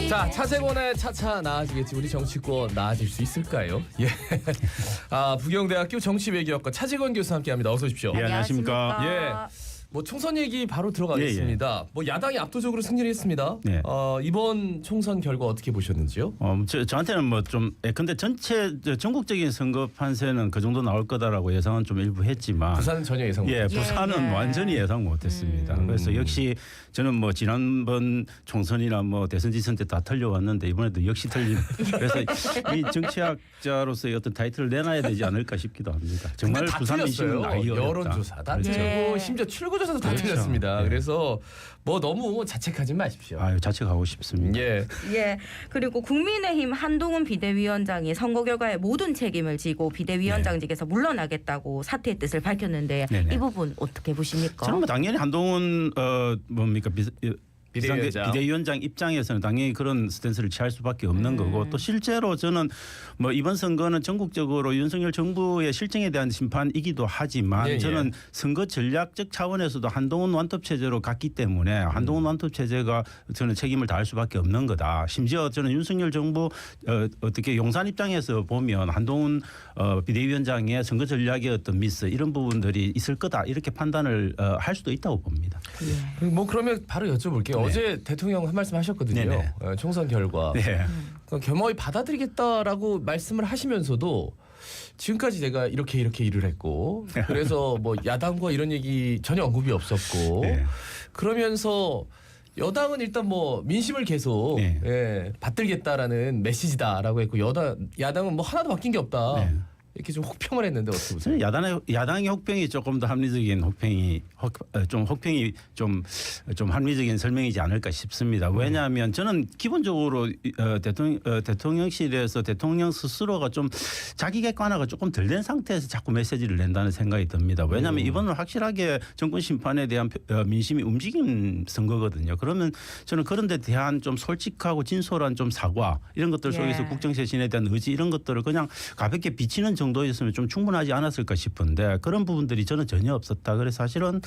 자, 차세권의 차차 나아지겠지. 우리 정치권 나아질 수 있을까요? 예. 부경대학교 정치외교학과 차재권 교수 함께합니다. 어서 오십시오. 예, 안녕하십니까. 예. 뭐 총선 얘기 바로 들어가겠습니다. 뭐 야당이 압도적으로 승리를 했습니다. 네. 이번 총선 결과 어떻게 보셨는지요? 저한테는 뭐 좀 근데 전체 전국적인 선거 판세는 그 정도 나올 거다라고 예상은 좀 일부 했지만 부산은 전혀 예상 못했죠. 부산은 완전히 예상 못했습니다. 그래서 역시 저는 뭐 지난번 총선이나 뭐 대선 지선 때 다 털려왔는데 이번에도 역시 틀린. 그래서 이 정치학자로서의 어떤 타이틀을 내놔야 되지 않을까 싶기도 합니다. 정말 다 부산 민심은 나이 어렵다. 여론조사 다 그렇죠. 틀리고 심지어 출구조사도 다 그렇죠. 틀렸습니다. 네. 그래서 뭐 너무 자책하지 마십시오. 자책하고 싶습니다. 예. 예. 그리고 국민의힘 한동훈 비대위원장이 선거 결과에 모든 책임을 지고 비대위원장직에서 물러나겠다고 사퇴의 뜻을 밝혔는데 네네. 이 부분 어떻게 보십니까? 저는 뭐 당연히 한동훈 비대위원장 입장에서는 당연히 그런 스탠스를 취할 수밖에 없는 거고 또 실제로 저는 뭐 이번 선거는 전국적으로 윤석열 정부의 실정에 대한 심판이기도 하지만 저는 선거 전략적 차원에서도 한동훈 완톱 체제로 갔기 때문에 한동훈 완톱 체제가 저는 책임을 다할 수밖에 없는 거다. 심지어 저는 윤석열 정부 어떻게 용산 입장에서 보면 한동훈 비대위원장의 선거 전략의 어떤 미스 이런 부분들이 있을 거다 이렇게 판단을 할 수도 있다고 봅니다. 뭐 그러면 바로 여쭤볼게요. 어제 대통령 한 말씀 하셨거든요. 네네. 총선 결과. 네. 겸허히 받아들이겠다라고 말씀을 하시면서도 지금까지 내가 이렇게 일을 했고 그래서 뭐 야당과 이런 얘기 전혀 언급이 없었고 네. 그러면서 여당은 일단 뭐 민심을 계속 받들겠다라는 메시지다라고 했고 야당은 뭐 하나도 바뀐 게 없다. 네. 이렇게 좀 혹평을 했는데 어떻게 보세요? 야당의 혹평이 조금 더 합리적인 혹평이 좀 합리적인 설명이지 않을까 싶습니다. 왜냐하면 저는 기본적으로 대통령실에서 대통령 스스로가 좀 자기 객관화가 조금 덜 된 상태에서 자꾸 메시지를 낸다는 생각이 듭니다. 왜냐하면 이번은 확실하게 정권 심판에 대한 민심이 움직인 선거거든요. 그러면 저는 그런 데 대한 좀 솔직하고 진솔한 좀 사과 이런 것들 속에서 국정쇄신에 대한 의지 이런 것들을 그냥 가볍게 비치는 정도였으면 좀 충분하지 않았을까 싶은데 그런 부분들이 저는 전혀 없었다. 그래서 사실은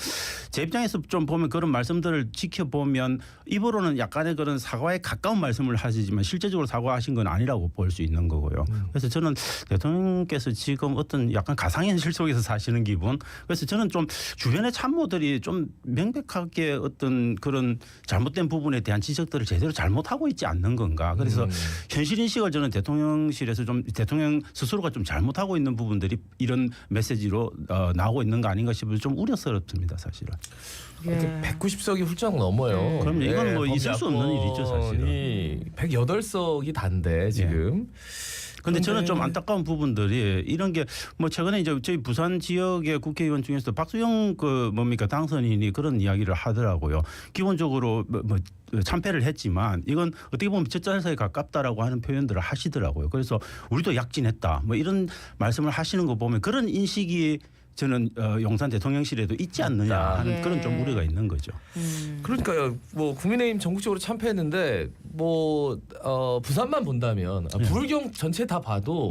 제 입장에서 좀 보면 그런 말씀들을 지켜보면 입으로는 약간의 그런 사과에 가까운 말씀을 하시지만 실제적으로 사과하신 건 아니라고 볼 수 있는 거고요. 그래서 저는 대통령께서 지금 어떤 약간 가상현실 속에서 사시는 기분. 그래서 저는 좀 주변의 참모들이 좀 명백하게 어떤 그런 잘못된 부분에 대한 지적들을 제대로 잘못하고 있지 않는 건가. 그래서 현실 인식을 저는 대통령실에서 좀 대통령 스스로가 좀 잘못하고 있는 부분들이 이런 메시지로 나오고 있는 거 아닌가 싶어서 좀 우려스럽습니다, 사실은. 190석이 훌쩍 넘어요. 그럼 이건 뭐 있을 수 없는 일이죠, 사실은. 108석이 단데 지금. 근데 저는 좀 안타까운 부분들이 이런 게 뭐 최근에 이제 저희 부산 지역의 국회의원 중에서도 박수영 당선인이 그런 이야기를 하더라고요. 기본적으로 참패를 했지만 이건 어떻게 보면 젖잘사에 가깝다라고 하는 표현들을 하시더라고요. 그래서 우리도 약진했다. 뭐 이런 말씀을 하시는 거 보면 그런 인식이 저는 용산 대통령실에도 있지 않느냐 하는 그런 좀 우려가 있는 거죠. 그러니까요. 뭐 국민의힘 전국적으로 참패했는데 뭐 부산만 본다면 부울경 전체 다 봐도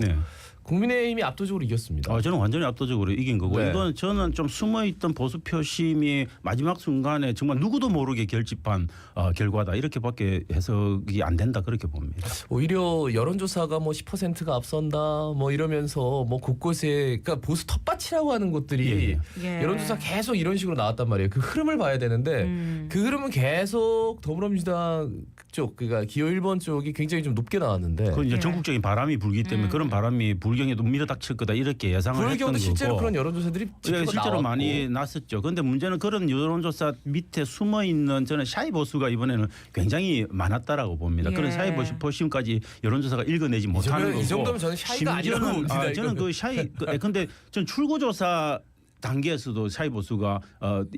국민의힘이 압도적으로 이겼습니다. 저는 완전히 압도적으로 이긴 거고 이건 저는 좀 숨어있던 보수 표심이 마지막 순간에 정말 누구도 모르게 결집한 결과다 이렇게밖에 해석이 안 된다 그렇게 봅니다. 오히려 여론조사가 뭐 10%가 앞선다 뭐 이러면서 뭐 곳곳에 그러니까 보수 텃밭이라고 하는 곳들이 여론조사 계속 이런 식으로 나왔단 말이에요. 그 흐름을 봐야 되는데 그 흐름은 계속 더불어민주당 쪽 그러니까 기호 1번 쪽이 굉장히 좀 높게 나왔는데 그 이제 전국적인 바람이 불기 때문에 그런 바람이 불경에도 밀어닥칠 거다 이렇게 예상을 했던 거고. 실제로 그런 여론조사들이 실제로 많이 났었죠. 그런데 문제는 그런 여론조사 밑에 숨어 있는 저는 샤이 보수가 이번에는 굉장히 많았다라고 봅니다. 그런 샤이 보심까지 여론조사가 읽어내지 못하는 거고. 이 정도면 저는 샤이가 아니라고 봅니다. 저는 그 샤이 근데 전 출구조사 단계에서도 샤이 보수가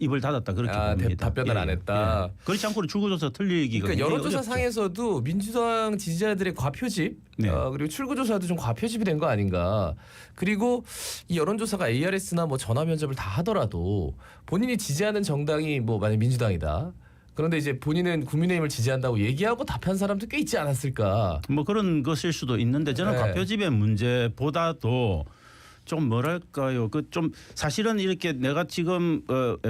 입을 닫았다 그렇게 봅니다. 답변을 안 했다. 그렇지 않고는 출구조사 틀리기가 그러니까 여론조사 어렵죠. 상에서도 민주당 지지자들의 과표집 그리고 출구조사도 좀 과표집이 된 거 아닌가. 그리고 이 여론조사가 ARS나 뭐 전화 면접을 다 하더라도 본인이 지지하는 정당이 뭐 만약 민주당이다. 그런데 이제 본인은 국민의힘을 지지한다고 얘기하고 답한 사람도 꽤 있지 않았을까. 뭐 그런 것일 수도 있는데 저는 과표집의 문제보다도 좀 뭐랄까요? 그 좀 사실은 이렇게 내가 지금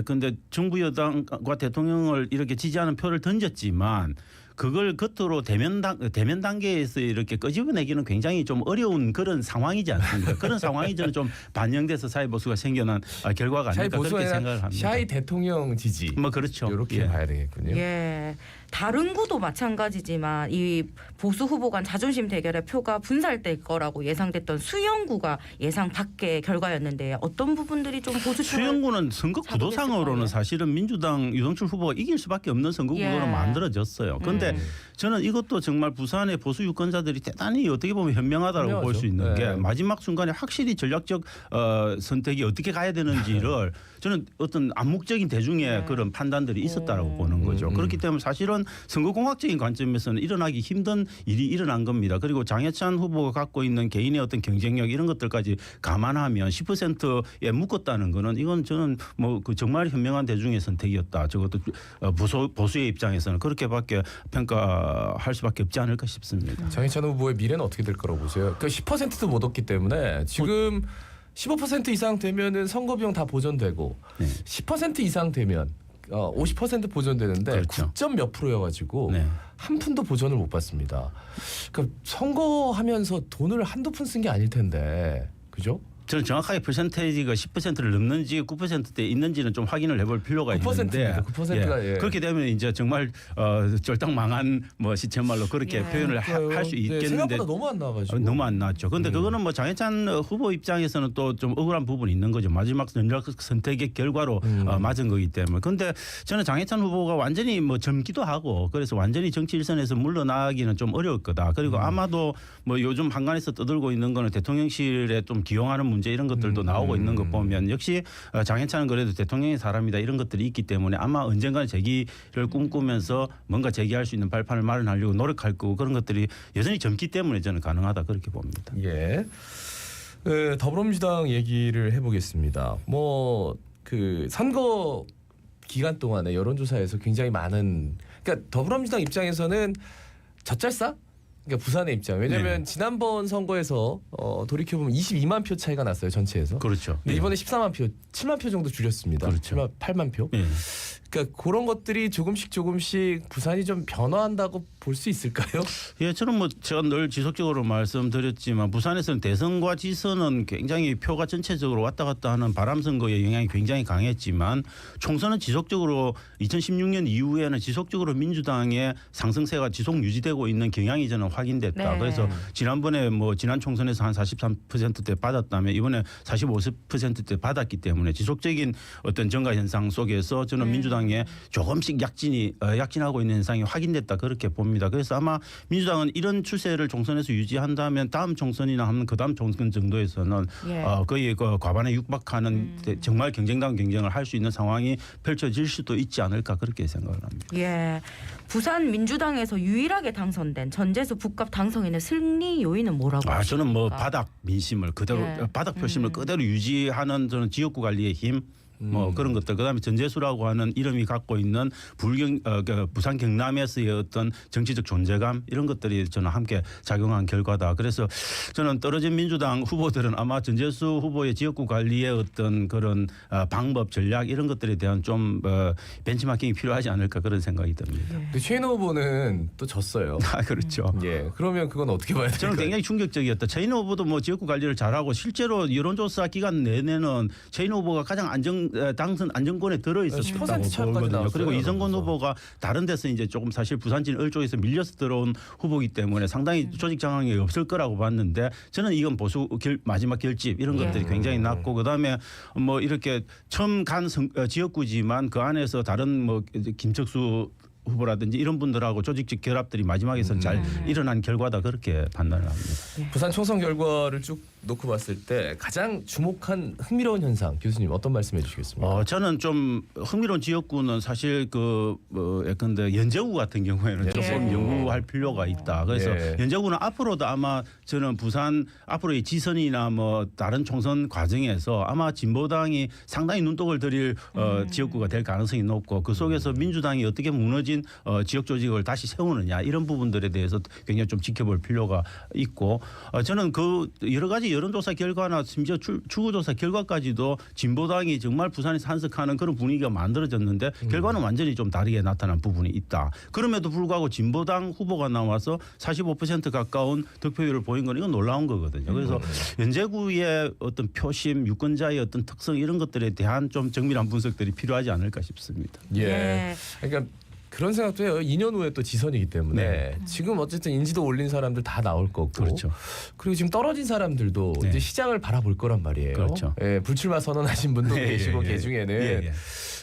근데 정부 여당과 대통령을 이렇게 지지하는 표를 던졌지만 그걸 겉으로 대면 단계에서 이렇게 끄집어내기는 굉장히 좀 어려운 그런 상황이지 않습니까? 그런 상황이 저는 좀 반영돼서 사회 보수가 생겨난 결과가 샤이 아닐까 그렇게 보수가 생각을 합니다. 샤이 대통령 지지. 뭐 그렇죠. 이렇게 예. 봐야 되겠군요. 예. 다른 구도 마찬가지지만 이 보수 후보 간 자존심 대결의 표가 분살될 거라고 예상됐던 수영구가 예상 밖의 결과였는데 어떤 부분들이 좀 보수 수영구는 선거 구도상으로는 사실은 민주당 유동철 후보가 이길 수밖에 없는 선거 구도로 만들어졌어요. 그런데 저는 이것도 정말 부산의 보수 유권자들이 대단히 어떻게 보면 현명하다고 볼 수 있는 게 마지막 순간에 확실히 전략적 선택이 어떻게 가야 되는지를 저는 어떤 암묵적인 대중의 그런 판단들이 있었다라고 보는 거죠. 그렇기 때문에 사실은 선거공학적인 관점에서는 일어나기 힘든 일이 일어난 겁니다. 그리고 장해찬 후보가 갖고 있는 개인의 어떤 경쟁력 이런 것들까지 감안하면 10%에 묶었다는 거는 이건 저는 뭐 그 정말 현명한 대중의 선택이었다. 적어도 보수의 입장에서는 그렇게밖에 평가할 수밖에 없지 않을까 싶습니다. 장희찬 후보의 미래는 어떻게 될 거라고 보세요? 그 10%도 못 얻기 때문에 지금 15% 이상 되면은 선거 비용 다 보전되고 10% 이상 되면 50% 보전되는데 그렇죠. 9점 몇 프로여가지고 한 푼도 보전을 못 받습니다. 그러니까 선거하면서 돈을 한두 푼 쓴 게 아닐 텐데, 그죠? 저는 정확하게 퍼센테이지가 10%를 넘는지 9%대 있는지는 좀 확인을 해볼 필요가 있는데 9%가 예. 그렇게 되면 이제 정말 쫄딱 망한 뭐 시쳇말로 그렇게 표현을 할 수 있겠는데 생각보다 너무 안 나와가지고 너무 안 나왔죠. 그런데 그거는 뭐 장해찬 후보 입장에서는 또 좀 억울한 부분이 있는 거죠. 마지막 전략 선택의 결과로 맞은 거기 때문에. 그런데 저는 장해찬 후보가 완전히 뭐 젊기도 하고 그래서 완전히 정치 일선에서 물러나기는 좀 어려울 거다. 그리고 아마도 뭐 요즘 한간에서 떠들고 있는 거는 대통령실에 좀 기용하는 문제 이런 것들도 나오고 있는 거 보면 역시 장해찬은 그래도 대통령의 사람이다 이런 것들이 있기 때문에 아마 언젠가 재기를 꿈꾸면서 뭔가 재기할 수 있는 발판을 마련하려고 노력할 거고 그런 것들이 여전히 젊기 때문에 저는 가능하다 그렇게 봅니다. 예. 더불어민주당 얘기를 해보겠습니다. 뭐 그 선거 기간 동안에 여론조사에서 굉장히 많은 그러니까 더불어민주당 입장에서는 젖잘싸? 그러니까 부산의 입장. 왜냐하면 지난번 선거에서 돌이켜보면 22만 표 차이가 났어요. 전체에서. 그렇죠. 근데 이번에 14만 표, 7만 표 정도 줄였습니다. 그렇죠. 8만 표. 그러니까 그런 것들이 조금씩 부산이 좀 변화한다고 볼 수 있을까요? 예, 저는 뭐 제가 늘 지속적으로 말씀드렸지만 부산에서는 대선과 지선은 굉장히 표가 전체적으로 왔다 갔다 하는 바람 선거의 영향이 굉장히 강했지만 총선은 지속적으로 2016년 이후에는 지속적으로 민주당의 상승세가 지속 유지되고 있는 경향이 저는 확인됐다. 네. 그래서 지난번에 뭐 지난 총선에서 한 43%대 받았다면 이번에 45%대 받았기 때문에 지속적인 어떤 정가 현상 속에서 저는 민주당의 조금씩 약진하고 있는 현상이 확인됐다 그렇게 봅니다. 그래서 아마 민주당은 이런 추세를 총선에서 유지한다면 다음 총선이나 하면 그다음 총선 정도에서는 거의 그 과반에 육박하는 정말 경쟁다운 경쟁을 할 수 있는 상황이 펼쳐질 수도 있지 않을까 그렇게 생각을 합니다. 예, 부산 민주당에서 유일하게 당선된 전재수 북갑 당선인의 승리 요인은 뭐라고 저는 하십니까? 뭐 바닥 민심을 그대로 바닥 표심을 그대로 유지하는 저는 지역구 관리의 힘. 뭐 그런 것들 그다음에 전재수라고 하는 이름이 갖고 있는 부산 경남에서의 어떤 정치적 존재감 이런 것들이 저는 함께 작용한 결과다. 그래서 저는 떨어진 민주당 후보들은 아마 전재수 후보의 지역구 관리의 어떤 그런 방법 전략 이런 것들에 대한 좀 벤치마킹이 필요하지 않을까 그런 생각이 듭니다. 근데 최인호 후보는 또 졌어요. 그렇죠. 예, 그러면 그건 어떻게 봐야 될까요? 저는 굉장히 충격적이었다. 최인호 후보도 뭐 지역구 관리를 잘하고 실제로 여론조사 기간 내내는 최인호 후보가 가장 당선 안정권에 들어 있었다고 10% 차까지 보거든요. 나왔어요, 그리고 이성건 그래서. 후보가 다른 데서 이제 조금 사실 부산진 을쪽에서 밀려서 들어온 후보이기 때문에 상당히 조직 장악이 없을 거라고 봤는데 저는 이건 보수 마지막 결집 이런 것들이 굉장히 낮고 그다음에 뭐 이렇게 처음 간 지역구지만 그 안에서 다른 뭐 김척수 후보라든지 이런 분들하고 조직적 결합들이 마지막에서는 잘 일어난 결과다 그렇게 판단을 합니다. 부산 총선 결과를 쭉 놓고 봤을 때 가장 주목한 흥미로운 현상 교수님 어떤 말씀해 주시겠습니까? 저는 좀 흥미로운 지역구는 사실 예컨대 연제구 같은 경우에는 조금 연구할 필요가 있다. 그래서 연제구는 앞으로도 아마 저는 부산 앞으로의 지선이나 뭐 다른 총선 과정에서 아마 진보당이 상당히 눈독을 들일 지역구가 될 가능성이 높고 그 속에서 민주당이 어떻게 무너진 안정적인 지역 조직을 다시 세우느냐 이런 부분들에 대해서 굉장히 좀 지켜볼 필요가 있고 저는 그 여러 가지 여론조사 결과나 심지어 출구조사 결과까지도 진보당이 정말 부산에서 한석하는 그런 분위기가 만들어졌는데 결과는 완전히 좀 다르게 나타난 부분이 있다. 그럼에도 불구하고 진보당 후보가 나와서 45% 가까운 득표율을 보인 건 이건 놀라운 거거든요. 그래서 연제구의 어떤 표심, 유권자의 어떤 특성 이런 것들에 대한 좀 정밀한 분석들이 필요하지 않을까 싶습니다. 예. 그러니까 그런 생각도 해요. 2년 후에 또 지선이기 때문에 네. 지금 어쨌든 인지도 올린 사람들 다 나올 거고, 그렇죠. 그리고 지금 떨어진 사람들도 네. 이제 시장을 바라볼 거란 말이에요. 그렇죠. 예, 불출마 선언하신 분도 예, 계시고 예, 예. 그 중에는 예, 예.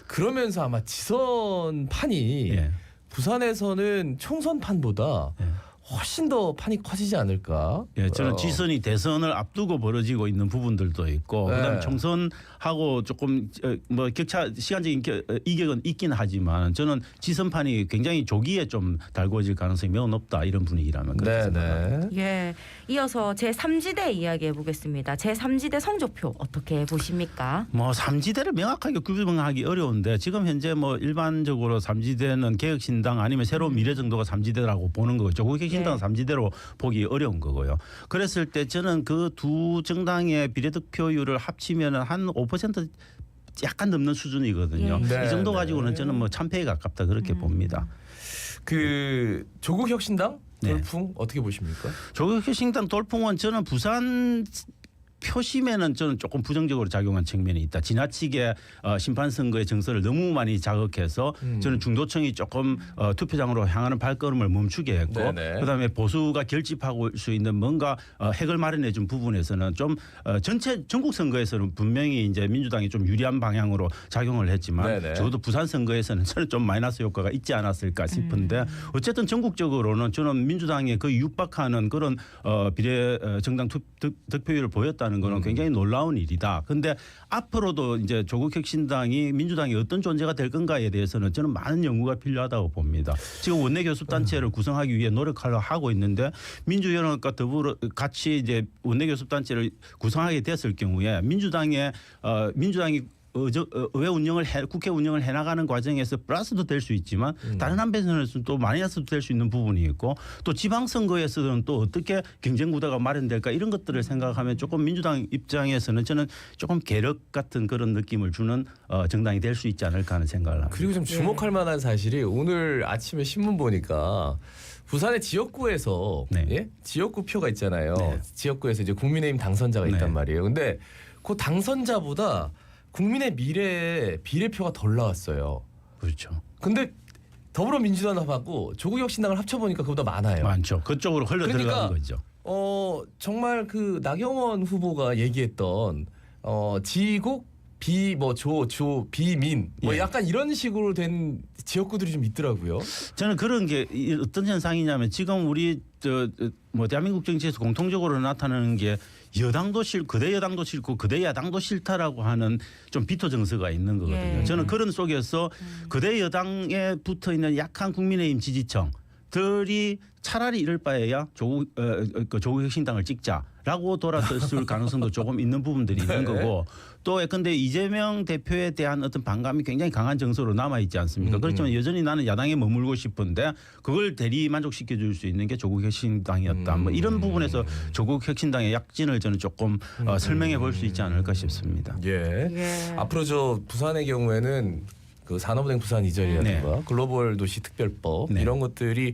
그러면서 아마 지선판이 예. 부산에서는 총선판보다 예. 훨씬 더 판이 커지지 않을까? 예, 저는 지선이 대선을 앞두고 벌어지고 있는 부분들도 있고 네. 그다음에 총선하고 조금 뭐 격차 시간적인 이격은 있긴 하지만 저는 지선판이 굉장히 조기에 좀 달궈질 가능성이 매우 높다 이런 분위기라면 그렇게 생각합니다. 예. 이어서 제3지대 이야기해 보겠습니다. 제3지대 성적표 어떻게 보십니까? 뭐 삼지대를 명확하게 구분하기 어려운데 지금 현재 뭐 일반적으로 삼지대는 개혁신당 아니면 새로운 미래 정도가 삼지대라고 보는 거죠. 개혁신당은 삼지대로 보기 어려운 거고요. 그랬을 때 저는 그 두 정당의 비례득표율을 합치면 한 5% 약간 넘는 수준이거든요. 예. 이 정도 네, 가지고는 네. 저는 뭐 참패에 가깝다 그렇게 봅니다. 그 조국 혁신당 네. 돌풍 어떻게 보십니까? 조국혁신당 돌풍은 저는 부산 표심에는 저는 조금 부정적으로 작용한 측면이 있다. 지나치게 심판 선거의 정서를 너무 많이 자극해서 저는 중도층이 조금 투표장으로 향하는 발걸음을 멈추게 했고, 네네. 그다음에 보수가 결집하고 수 있는 뭔가 핵을 마련해 준 부분에서는 좀 전체 전국 선거에서는 분명히 이제 민주당이 좀 유리한 방향으로 작용을 했지만 네네. 적어도 부산 선거에서는 저는 좀 마이너스 효과가 있지 않았을까 싶은데 어쨌든 전국적으로는 저는 민주당의 그 육박하는 그런 비례 정당 득표율을 보였다는 거는 굉장히 놀라운 일이다. 그런데 앞으로도 이제 조국혁신당이 민주당이 어떤 존재가 될 건가에 대해서는 저는 많은 연구가 필요하다고 봅니다. 지금 원내 교섭단체를 구성하기 위해 노력하려 하고 있는데 민주연합과 더불어 같이 이제 원내 교섭단체를 구성하게 됐을 경우에 민주당이 의회 운영을 국회 운영을 해나가는 과정에서 플러스도 될 수 있지만 다른 한편에서는 또 마이너스도 될 수 있는 부분이 있고 또 지방선거에서는 또 어떻게 경쟁 구도가 마련될까 이런 것들을 생각하면 조금 민주당 입장에서는 저는 조금 계력 같은 그런 느낌을 주는 정당이 될 수 있지 않을까 하는 생각을 합니다. 그리고 좀 주목할 만한 사실이 오늘 아침에 신문 보니까 부산의 지역구에서 네. 예? 지역구 표가 있잖아요. 네. 지역구에서 이제 국민의힘 당선자가 네. 있단 말이에요. 근데 그 당선자보다 국민의 미래의 비례표가 덜 나왔어요. 그렇죠. 근데 더불어민주당하고 조국혁신당을 합쳐보니까 그보다 많아요. 많죠. 그쪽으로 흘러 그러니까 들어가는 거죠. 정말 그 나경원 후보가 얘기했던 지국 비민 뭐 예. 약간 이런 식으로 된 지역구들이 좀 있더라고요. 저는 그런 게 어떤 현상이냐면 지금 우리 뭐 대한민국 정치에서 공통적으로 나타나는 게 여당도 그대 여당도 싫고 그대 야당도 싫다라고 하는 좀 비토 정서가 있는 거거든요. 예. 저는 그런 속에서 그대 여당에 붙어 있는 약한 국민의힘 지지층들이 차라리 이럴 바에야 조국혁신당을 찍자라고 돌아섰을 가능성도 조금 있는 부분들이 있는 거고 또 예컨대 이재명 대표에 대한 어떤 반감이 굉장히 강한 정서로 남아 있지 않습니까? 그렇지만 여전히 나는 야당에 머물고 싶은데 그걸 대리 만족시켜 줄 수 있는 게 조국혁신당이었다. 뭐 이런 부분에서 조국혁신당의 약진을 저는 조금 설명해 볼 수 있지 않을까 싶습니다. 예. 예. 앞으로 저 부산의 경우에는 그 산업은행 부산 이전이라든가 글로벌 도시 특별법 네. 이런 것들이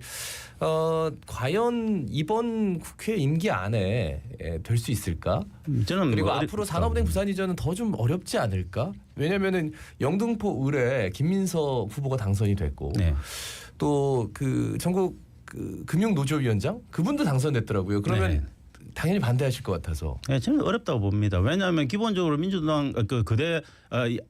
과연 이번 국회 임기 안에 될 수 있을까? 저는 그리고 뭐 앞으로 산업은행 부산 이전은 더 좀 어렵지 않을까? 왜냐면은 영등포 을에 김민석 후보가 당선이 됐고 네. 또 그 전국 그 금융노조위원장 그분도 당선됐더라고요. 그러면 네. 당연히 반대하실 것 같아서. 네, 저는 어렵다고 봅니다. 왜냐하면 기본적으로 민주당 그대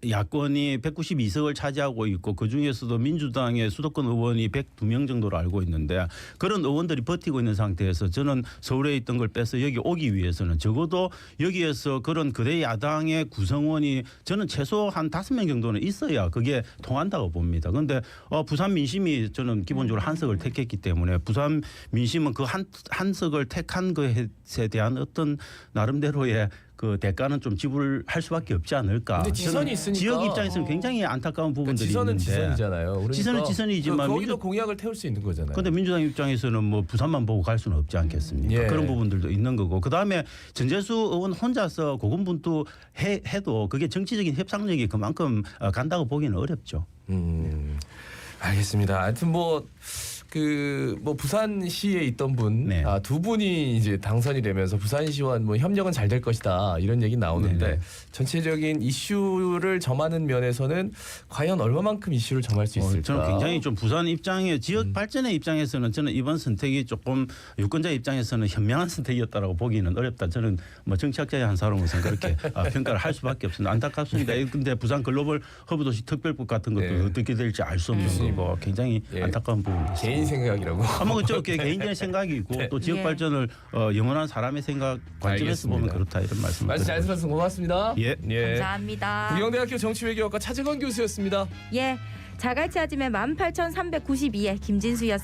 야권이 192석을 차지하고 있고 그 중에서도 민주당의 수도권 의원이 102명 정도로 알고 있는데 그런 의원들이 버티고 있는 상태에서 저는 서울에 있던 걸 빼서 여기 오기 위해서는 적어도 여기에서 그런 그대 야당의 구성원이 저는 최소 한 5명 정도는 있어야 그게 통한다고 봅니다. 그런데 부산 민심이 저는 기본적으로 한 석을 택했기 때문에 부산 민심은 그 한 석을 택한 것에 것에 대한 어떤 나름대로의 그 대가는 좀 지불할 수밖에 없지 않을까. 근데 지선이 저는 있으니까. 지역 입장에서는 굉장히 안타까운 부분들이 지선은 있는데. 지선이잖아요. 그러니까 지선은 지선이지만 거기도 공약을 태울 수 있는 거잖아요. 그런데 민주당 입장에서는 뭐 부산만 보고 갈 수는 없지 않겠습니까? 예. 그런 부분들도 있는 거고. 그다음에 전재수 의원 혼자서 고군분투 해도 그게 정치적인 협상력이 그만큼 간다고 보기는 어렵죠. 알겠습니다. 하여튼 뭐 부산시에 있던 분, 네. 두 분이 이제 당선이 되면서 부산시와 뭐 협력은 잘 될 것이다 이런 얘기 나오는데 네네. 전체적인 이슈를 점하는 면에서는 과연 얼마만큼 이슈를 점할 수 있을까? 저는 굉장히 좀 부산 입장에 지역 발전의 입장에서는 저는 이번 선택이 조금 유권자 입장에서는 현명한 선택이었다라고 보기는 어렵다. 저는 뭐 정치학자의 한 사람으로서 그렇게 평가를 할 수밖에 없습니다. 안타깝습니다. 근데 부산 글로벌 허브도시 특별법 같은 것도 네. 어떻게 될지 알 수 없는 거고 굉장히 예. 안타까운 부분입니다. 개인 생각이라고. 아마 그저 개인적인 생각이 있고 네. 또 지역 예. 발전을 영원한 사람의 생각 관점에서 알겠습니다. 보면 그렇다 이런 말씀. 말씀 잘 들었습니다. 고맙습니다. 예. 감사합니다. 부경대학교 정치외교학과 차재건 교수였습니다. 예, 자갈치 아침에 18,392회 김진수였습니다.